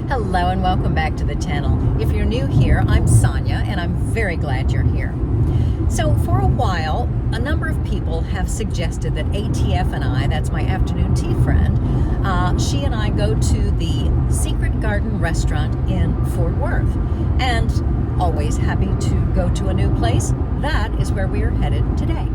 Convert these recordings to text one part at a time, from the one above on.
Hello and welcome back to the channel. If you're new here, I'm Sonia and I'm very glad you're here. So for a while, a number of people have suggested that ATF and I, that's my afternoon tea friend, she and I go to the Secret Garden restaurant in Fort Worth. And always happy to go to a new place. That is where we are headed today.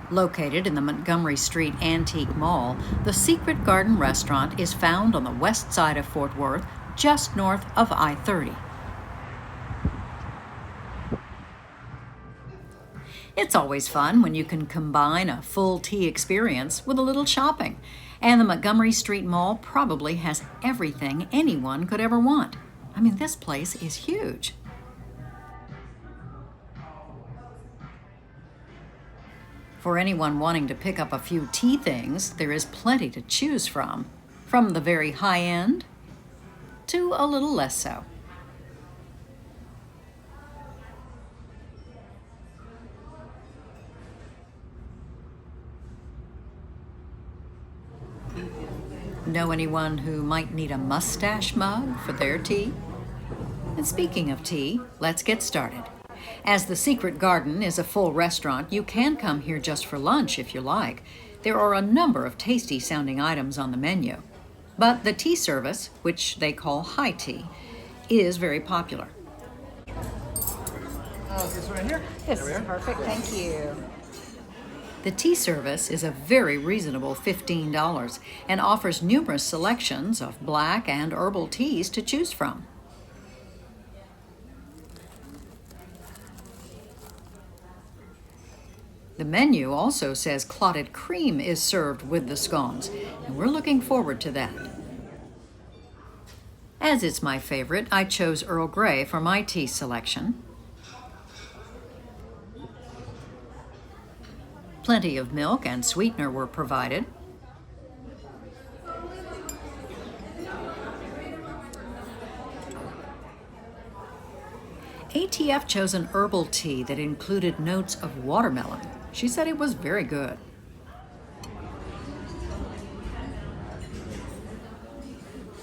Located in the Montgomery Street Antique Mall, the Secret Garden restaurant is found on the west side of Fort Worth, just north of I-30. It's always fun when you can combine a full tea experience with a little shopping, and the Montgomery Street Mall probably has everything anyone could ever want. I mean, this place is huge. For anyone wanting to pick up a few tea things, there is plenty to choose from the very high end to a little less so. Know anyone who might need a mustache mug for their tea? And speaking of tea, let's get started. As the Secret Garden is a full restaurant, you can come here just for lunch if you like. There are a number of tasty-sounding items on the menu. But the tea service, which they call high tea, is very popular. Is this right here? This is perfect, thank you. The tea service is a very reasonable $15 and offers numerous selections of black and herbal teas to choose from. The menu also says clotted cream is served with the scones, and we're looking forward to that. As it's my favorite, I chose Earl Grey for my tea selection. Plenty of milk and sweetener were provided. ATF chose an herbal tea that included notes of watermelon. She said it was very good.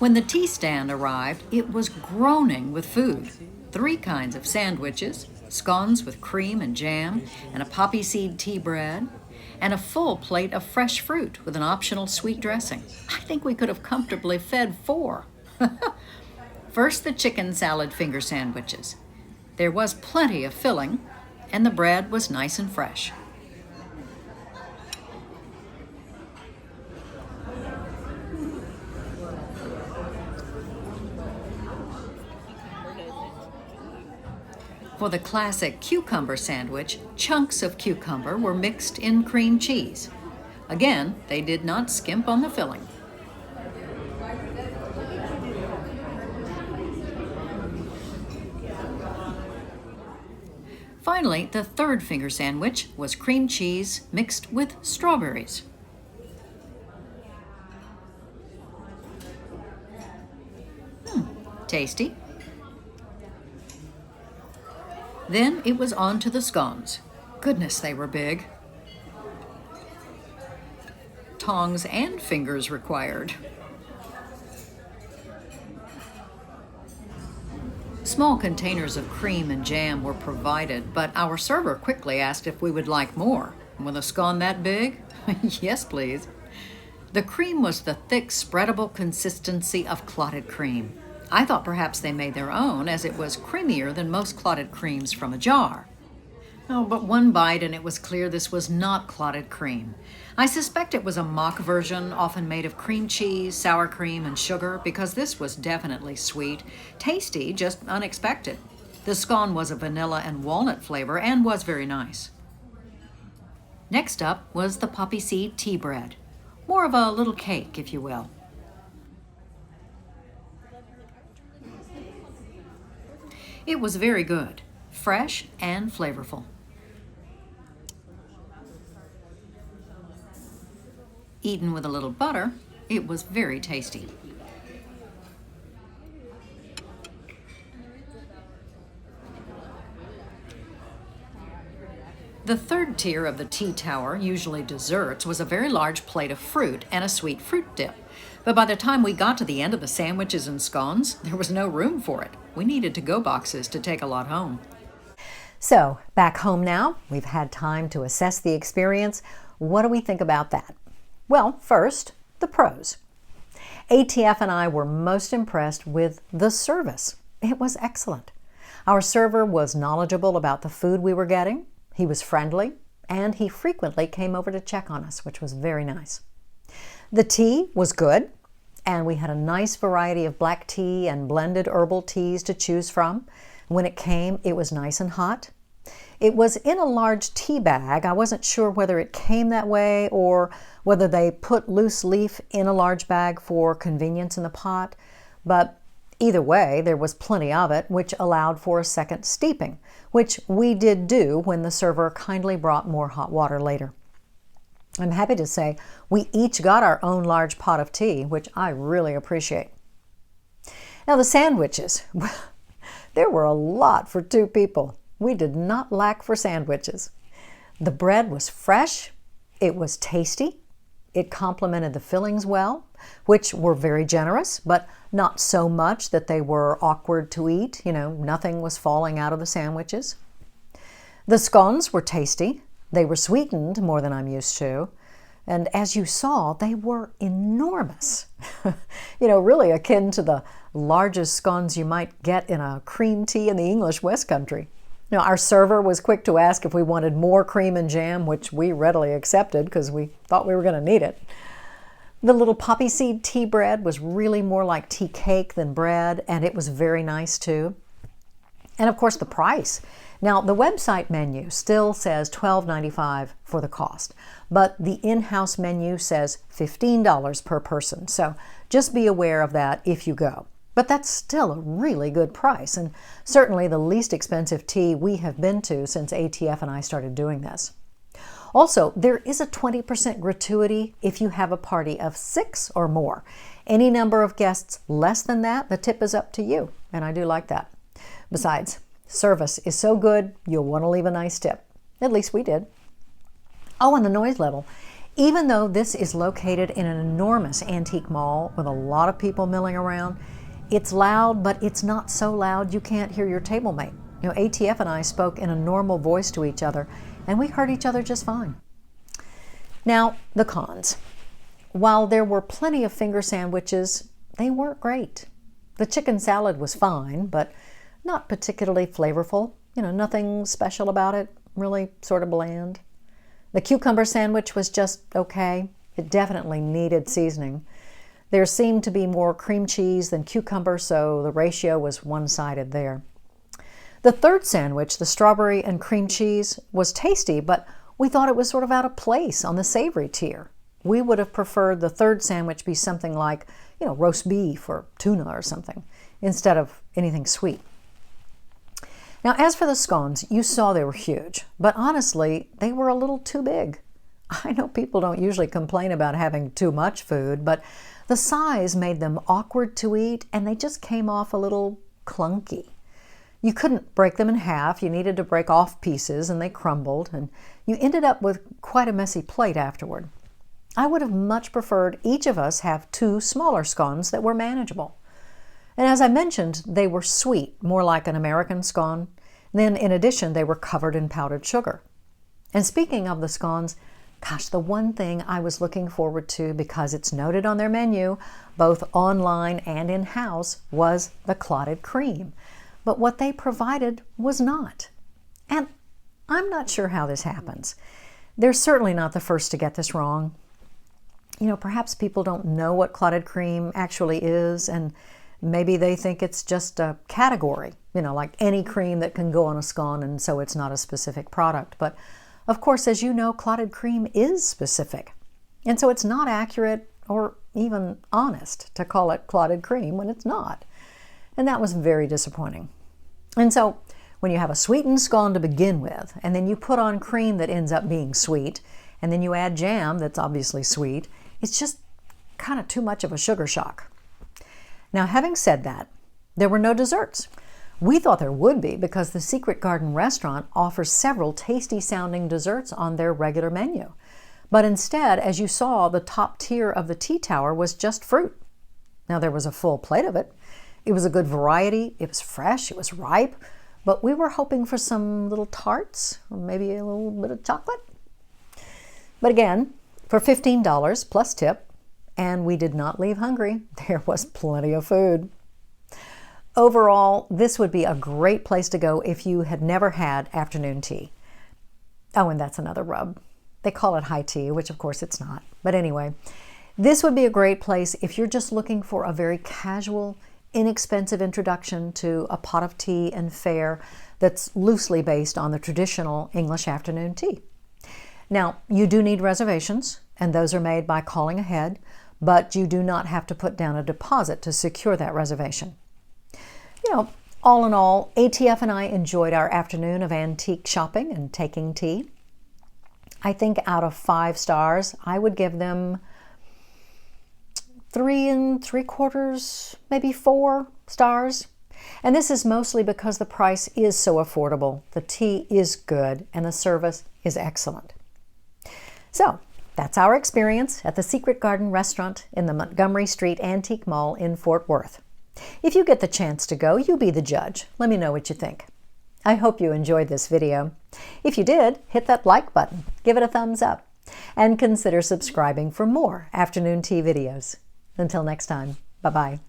When the tea stand arrived, it was groaning with food. 3 kinds of sandwiches, scones with cream and jam, and a poppy seed tea bread, and a full plate of fresh fruit with an optional sweet dressing. I think we could have comfortably fed 4. First, the chicken salad finger sandwiches. There was plenty of filling, and the bread was nice and fresh. For the classic cucumber sandwich, chunks of cucumber were mixed in cream cheese. Again, they did not skimp on the filling. Finally, the third finger sandwich was cream cheese mixed with strawberries. Tasty. Then it was on to the scones. Goodness, they were big. Tongs and fingers required. Small containers of cream and jam were provided, but our server quickly asked if we would like more. With a scone that big? Yes, please. The cream was the thick, spreadable consistency of clotted cream. I thought perhaps they made their own, as it was creamier than most clotted creams from a jar. Oh, but one bite and it was clear this was not clotted cream. I suspect it was a mock version, often made of cream cheese, sour cream, and sugar, because this was definitely sweet, tasty, just unexpected. The scone was a vanilla and walnut flavor and was very nice. Next up was the poppy seed tea bread. More of a little cake, if you will. It was very good, fresh and flavorful. Eaten with a little butter, it was very tasty. The The third tier of the tea tower, usually desserts, was a very large plate of fruit and a sweet fruit dip. But by the time we got to the end of the sandwiches and scones, there was no room for it. We needed to-go boxes to take a lot home. So, back home now, we've had time to assess the experience. What do we think about that? Well, first, the pros. ATF and I were most impressed with the service. It was excellent. Our server was knowledgeable about the food we were getting. He was friendly, and he frequently came over to check on us, which was very nice. The tea was good, and we had a nice variety of black tea and blended herbal teas to choose from. When it came, it was nice and hot. It was in a large tea bag. I wasn't sure whether it came that way or whether they put loose leaf in a large bag for convenience in the pot, but either way, there was plenty of it, which allowed for a second steeping, which we did do when the server kindly brought more hot water later. I'm happy to say we each got our own large pot of tea, which I really appreciate. Now the sandwiches, there were a lot for 2 people. We did not lack for sandwiches. The bread was fresh, it was tasty, it complemented the fillings well, which were very generous, but not so much that they were awkward to eat. Nothing was falling out of the sandwiches. The scones were tasty. They were sweetened more than I'm used to. And as you saw, they were enormous. Really akin to the largest scones you might get in a cream tea in the English West Country. Our server was quick to ask if we wanted more cream and jam, which we readily accepted because we thought we were going to need it. The little poppy seed tea bread was really more like tea cake than bread, and it was very nice too. And of course the price. Now the website menu still says $12.95 for the cost, but the in-house menu says $15 per person. So just be aware of that if you go. But that's still a really good price, and certainly the least expensive tea we have been to since ATF and I started doing this. Also, there is a 20% gratuity if you have a party of 6 or more. Any number of guests less than that, the tip is up to you, and I do like that. Besides, service is so good, you'll want to leave a nice tip. At least we did. Oh, and the noise level. Even though this is located in an enormous antique mall with a lot of people milling around, it's loud, but it's not so loud you can't hear your table mate. ATF and I spoke in a normal voice to each other, and we heard each other just fine. Now, the cons. While there were plenty of finger sandwiches, they weren't great. The chicken salad was fine, but not particularly flavorful. Nothing special about it, really sort of bland. The cucumber sandwich was just okay. It definitely needed seasoning. There seemed to be more cream cheese than cucumber, so the ratio was one-sided there. The third sandwich, the strawberry and cream cheese, was tasty, but we thought it was sort of out of place on the savory tier. We would have preferred the third sandwich be something like, roast beef or tuna or something, instead of anything sweet. Now, as for the scones, you saw they were huge, but honestly, they were a little too big. I know people don't usually complain about having too much food, but the size made them awkward to eat, and they just came off a little clunky. You couldn't break them in half. You needed to break off pieces, and they crumbled, and you ended up with quite a messy plate afterward. I would have much preferred each of us have 2 smaller scones that were manageable. And as I mentioned, they were sweet, more like an American scone. Then, in addition, they were covered in powdered sugar. And speaking of the scones, gosh, the one thing I was looking forward to, because it's noted on their menu, both online and in-house, was the clotted cream. But what they provided was not. And I'm not sure how this happens. They're certainly not the first to get this wrong. Perhaps people don't know what clotted cream actually is, and maybe they think it's just a category, like any cream that can go on a scone, and so it's not a specific product. But of course, as you know, clotted cream is specific. And so it's not accurate or even honest to call it clotted cream when it's not. And that was very disappointing. And so when you have a sweetened scone to begin with, and then you put on cream that ends up being sweet, and then you add jam that's obviously sweet, it's just kind of too much of a sugar shock. Now, having said that, there were no desserts. We thought there would be because the Secret Garden restaurant offers several tasty-sounding desserts on their regular menu. But instead, as you saw, the top tier of the tea tower was just fruit. Now, there was a full plate of it. It was a good variety. It was fresh. It was ripe. But we were hoping for some little tarts or maybe a little bit of chocolate. But again, for $15 plus tip, and we did not leave hungry. There was plenty of food. Overall, this would be a great place to go if you had never had afternoon tea. Oh, and that's another rub. They call it high tea, which of course it's not. But anyway, this would be a great place if you're just looking for a very casual, inexpensive introduction to a pot of tea and fare that's loosely based on the traditional English afternoon tea. Now, you do need reservations, and those are made by calling ahead, but you do not have to put down a deposit to secure that reservation. All in all, ATF and I enjoyed our afternoon of antique shopping and taking tea. I think out of 5 stars, I would give them 3 3/4, maybe 4 stars. And this is mostly because the price is so affordable, the tea is good, and the service is excellent. So, that's our experience at the Secret Garden restaurant in the Montgomery Street Antique Mall in Fort Worth. If you get the chance to go, you be the judge. Let me know what you think. I hope you enjoyed this video. If you did, hit that like button, give it a thumbs up, and consider subscribing for more afternoon tea videos. Until next time, bye-bye.